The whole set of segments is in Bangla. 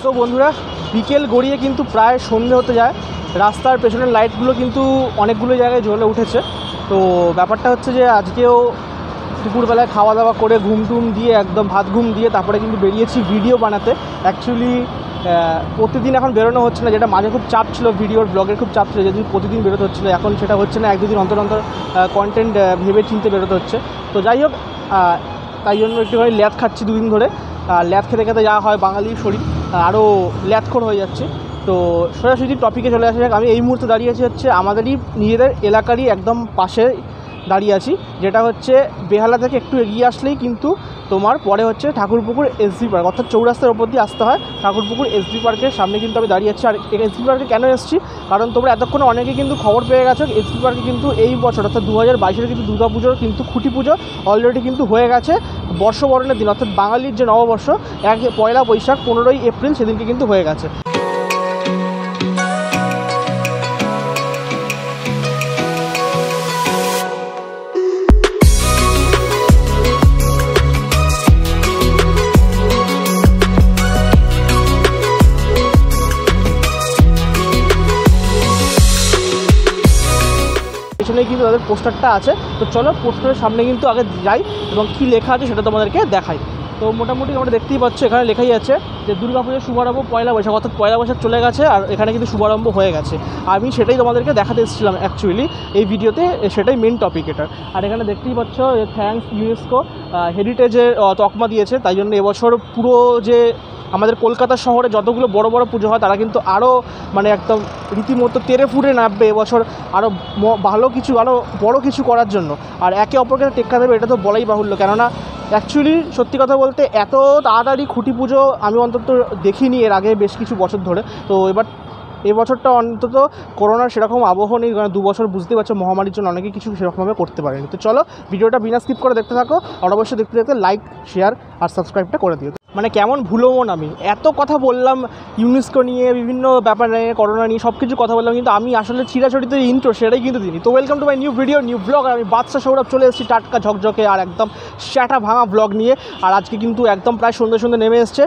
তো বন্ধুরা বিকেল গড়িয়ে কিন্তু প্রায় সন্ধে হতে যায়। রাস্তার পেছনের লাইটগুলো কিন্তু অনেকগুলো জায়গায় জ্বলে উঠেছে। তো ব্যাপারটা হচ্ছে যে আজকেও দুপুরবেলায় খাওয়া দাওয়া করে ঘুম টুম দিয়ে একদম ভাত ঘুম দিয়ে তারপরে কিন্তু বেরিয়েছি ভিডিও বানাতে। অ্যাকচুয়ালি প্রতিদিন এখন বেরোনো হচ্ছে না, যেটা মাঝে খুব চাপ ছিল, ভিডিওর ব্লগের খুব চাপ ছিল, যেদিন প্রতিদিন বেরোতে হচ্ছিলো, এখন সেটা হচ্ছে না। এক দুদিন অন্তর অন্তর কন্টেন্ট ভেবে চিনতে বেরোতে হচ্ছে। তো যাই হোক, তাই জন্য একটুখানি ল্যাদ খাচ্ছি দুদিন ধরে। ল্যাদ খেতে খেতে যা হয় বাঙালির শরীর আরও ল্যাদখোর হয়ে যাচ্ছে। তো সোজাসুজি টপিকে চলে আসা যাক। আমি এই মুহূর্তে দাঁড়িয়ে আছি হচ্ছে আমাদেরই নিজেদের এলাকারই একদম পাশে দাঁড়িয়ে আছি, যেটা হচ্ছে বেহালা থেকে একটু এগিয়ে আসলেই কিন্তু তোমার পরে হচ্ছে ঠাকুরপুকুর এসবি পার্ক, অর্থাৎ চৌরাস্তার ওপর দিয়ে আসতে হয়। ঠাকুরপুকুর এসবি পার্কের সামনে কিন্তু আমি দাঁড়িয়ে আছি। আর এসবি পার্কে কেন এসেছি, কারণ তোমরা এতক্ষণে অনেকেই কিন্তু খবর পেয়ে গেছো এসবি পার্কে কিন্তু এই বছর অর্থাৎ 2022-এর কিন্তু দুর্গাপুজোর কিন্তু খুঁটি পুজো অলরেডি কিন্তু হয়ে গেছে। বর্ষবরণের দিন অর্থাৎ বাঙালির যে নববর্ষ, পয়লা বৈশাখ 15ই এপ্রিল সেদিনকে কিন্তু হয়ে গেছে। পেছনেই কিন্তু তাদের পোস্টারটা আছে। তো চলো পোস্টারের সামনে কিন্তু আগে যাই এবং কী লেখা আছে সেটা তোমাদেরকে দেখাই। তো মোটামুটি আমরা দেখতেই পাচ্ছ এখানে লেখাই আছে যে দুর্গাপুজোর শুভারম্ভ পয়লা বৈশাখ, অর্থাৎ পয়লা বৈশাখ চলে গেছে আর এখানে কিন্তু শুভারম্ভ হয়ে গেছে। আমি সেটাই তোমাদেরকে দেখাতে এসেছিলাম অ্যাকচুয়ালি এই ভিডিওতে, সেটাই মেন টপিক এটার। আর এখানে দেখতেই পাচ্ছ থ্যাঙ্কস ইউনেস্কো হেরিটেজের তকমা দিয়েছে, তাই জন্য এবছর পুরো যে আমাদের কলকাতা শহরে যতগুলো বড় বড় পুজো হয় তারা কিন্তু আরও মানে একদম রীতিমতো তেরে ফুটে নামবে এবছর আরও ভালো কিছু, আরও বড় কিছু করার জন্য। আর একে অপরকে টেক্কা দেবে এটা তো বলাই বাহুল্য, কেননা অ্যাকচুয়ালি সত্যি কথা বলতে এত তাড়াতাড়ি খুঁটি পুজো আমি অন্তত দেখিনি এর আগে বেশ কিছু বছর ধরে। তো এই বছরটা অন্তত করোনার সেরকম আবহ নেই, কারণ 2 বছর বুঝতেই পারছো মহামারীর জন্য অনেকে কিছু সেরকমভাবে করতে পারেনি। তো চলো ভিডিওটা বিনা স্কিপ করে দেখতে থাকো, আর অবশ্যই দেখতে দেখতে লাইক শেয়ার আর সাবস্ক্রাইবটা করে দিও। মানে কেমন ভুলো মন, আমি এত কথা বললাম ইউনেস্কো নিয়ে, বিভিন্ন ব্যাপার নিয়ে, করোনা নিয়ে সব কিছু কথা বললাম, কিন্তু আমি আসলে চিরাচরিত ইন্ট্রো সেটাই কিন্তু দিইনি। তো welcome to my new video, new blog. আর আমি বাদশা সৌরভ চলে এসেছি টাটকা ঝকঝকে আর একদম শ্যাটা ভাঙা ব্লগ নিয়ে। আর আজকে কিন্তু একদম প্রায় সন্ধ্যে নেমে এসছে,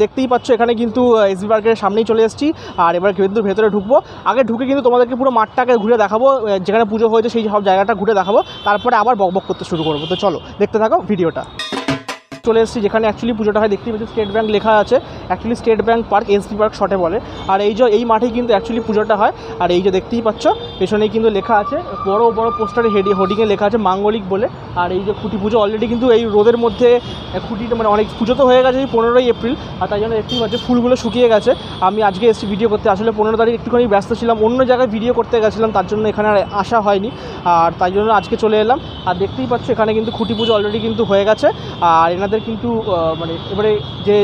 দেখতেই পাচ্ছ এখানে কিন্তু এসবি পার্কের সামনেই চলে এসেছি। আর এবার কিন্তু ভেতরে ঢুকবো। আগে ঢুকে কিন্তু তোমাদেরকে পুরো মাঠটাকে ঘুরে দেখাবো, যেখানে পুজো হয়েছে সেই সব জায়গাটা ঘুরে দেখাবো, তারপরে আবার বকবক করতে শুরু করবো। তো চলো দেখতে থাকো ভিডিওটা। চলে এসেছি যেখানে অ্যাকচুয়ালি পুজোটা হয়, দেখতেই পাচ্ছি স্টেট ব্যাঙ্ক লেখা আছে, actually state bank park SB park শর্টে বলে। আর এই মাঠেই কিন্তু অ্যাকচুয়ালি পুজোটা হয়। আর এই যে দেখতেই পাচ্ছ পেছনেই কিন্তু লেখা আছে বড় বড় পোস্টারে হোর্ডিংয়ে লেখা আছে মাঙ্গলিক বলে। আর এই যে খুঁটি পুজো অলরেডি কিন্তু এই রোদের মধ্যে খুঁটিটা মানে অনেক পুজো তো হয়ে গেছে এই 15ই এপ্রিল, আর তাই জন্য দেখতেই পাচ্ছ ফুলগুলো শুকিয়ে গেছে। আমি আজকে এসেছি ভিডিও করতে, আসলে 15 তারিখ একটুখানি ব্যস্ত ছিলাম, অন্য জায়গায় ভিডিও করতে গেছিলাম, তার জন্য এখানে আর আসা হয়নি। আর তাই জন্য আজকে চলে এলাম। আর দেখতেই পাচ্ছ এখানে কিন্তু খুঁটি পুজো অলরেডি কিন্তু হয়ে গেছে। আর এনাদের কিন্তু মানে এবারে যে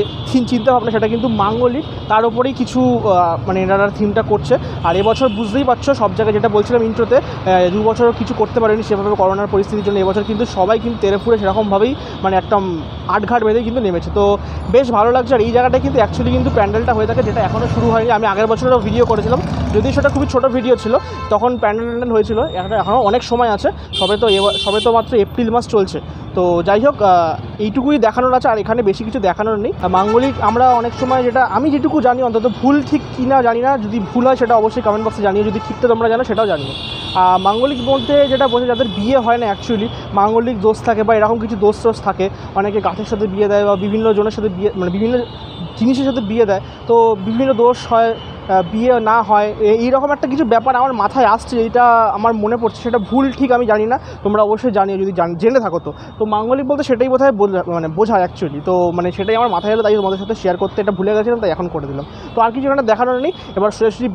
চিন্তা ভাবনা সেটা কিন্তু মাঙ্গলিক, তার উপরেই কিছু মানে এনারা থিমটা করছে। আর এবছর বুঝতেই পারছো সব জায়গায় যেটা বলছিলাম ইন্ট্রোতে, 2 বছরও কিছু করতে পারেনি সেভাবে করোনার পরিস্থিতির জন্য। এবছর কিন্তু সবাই কিন্তু তেরে ফুরে সেরকমভাবেই মানে একটা আটঘাট বেঁধেই কিন্তু নেমেছে। তো বেশ ভালো লাগছে। আর এই জায়গাটা কিন্তু অ্যাকচুয়ালি কিন্তু প্যান্ডেলটা হয়ে থাকে, যেটা এখনও শুরু হয়নি। আমি আগের বছরও ভিডিও করেছিলাম, যদিও সেটা খুবই ছোটো ভিডিও ছিল, তখন প্যান্ডেল হয়েছিল। এখনও অনেক সময় আছে, সবে তো মাত্র এপ্রিল মাস চলছে। তো যাই হোক, এইটুকুই দেখানোর আছে, আর এখানে বেশি কিছু দেখানোর নেই। মাঙ্গলিক আমরা অনেক সময় আমি যেটুকু জানি, অন্তত ভুল ঠিক কিনা জানি না, যদি ভুল হয় সেটা অবশ্যই কমেন্ট বক্সে জানিও, যদি ঠিকটা তোমরা জানো সেটাও জানিও। মাঙ্গলিক বলতে যেটা বোঝে যাদের বিয়ে হয় না অ্যাকচুয়ালি, মাঙ্গলিক দোষ থাকে বা এরকম কিছু দোষ থাকে, অনেকে গাছের সাথে বিয়ে দেয় বা বিভিন্ন জনের সাথে বিয়ে, মানে বিভিন্ন জিনিসের সাথে বিয়ে দেয়, তো বিভিন্ন দোষ হয়, বিয়ে না হয়, এইরকম একটা কিছু ব্যাপার আমার মাথায় আসছে, এইটা আমার মনে পড়ছে। সেটা ভুল ঠিক আমি জানি না, তোমরা অবশ্যই জানিও যদি জেনে থাকো। তো মাঙ্গলিক বলতে সেটাই বোধহয় মানে বোঝায় অ্যাকচুয়ালি। তো মানে সেটাই আমার মাথায় এলো, তাই তোমাদের সাথে শেয়ার করতে, এটা ভুলে গেছিলাম তাই এখন করে দিলাম। তো আর কিছু এখানে দেখানোর নেই, এবার সোজাসুজি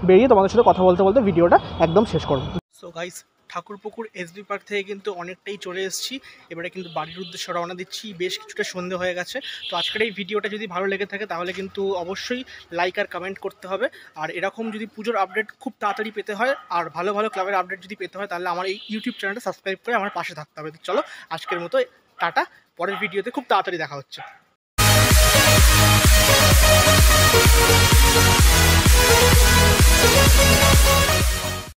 বেরিয়ে তোমাদের সাথে কথা বলতে বলতে ভিডিওটা একদম শেষ করবো। So guys, Thakurpukur SB park থেকে কিন্তু অনেকটাই চলে এসেছি, এবারে কিন্তু বাড়ির উদ্দেশ্যে রওনা দিচ্ছি। বেশ কিছুটা সন্ধে হয়ে গেছে। তো আজকের এই ভিডিওটা যদি ভালো লেগে থাকে তাহলে কিন্তু অবশ্যই লাইক আর কমেন্ট করতে হবে। আর এরকম যদি পুজোর আপডেট খুব তাড়াতাড়ি পেতে হয় আর ভালো ভালো ক্লাবের আপডেট যদি পেতে হয়, তাহলে আমার এই ইউটিউব চ্যানেলটা সাবস্ক্রাইব করে আমার পাশে থাকতে হবে। চলো আজকের মতো টাটা, পরের ভিডিওতে খুব তাড়াতাড়ি দেখা হচ্ছে।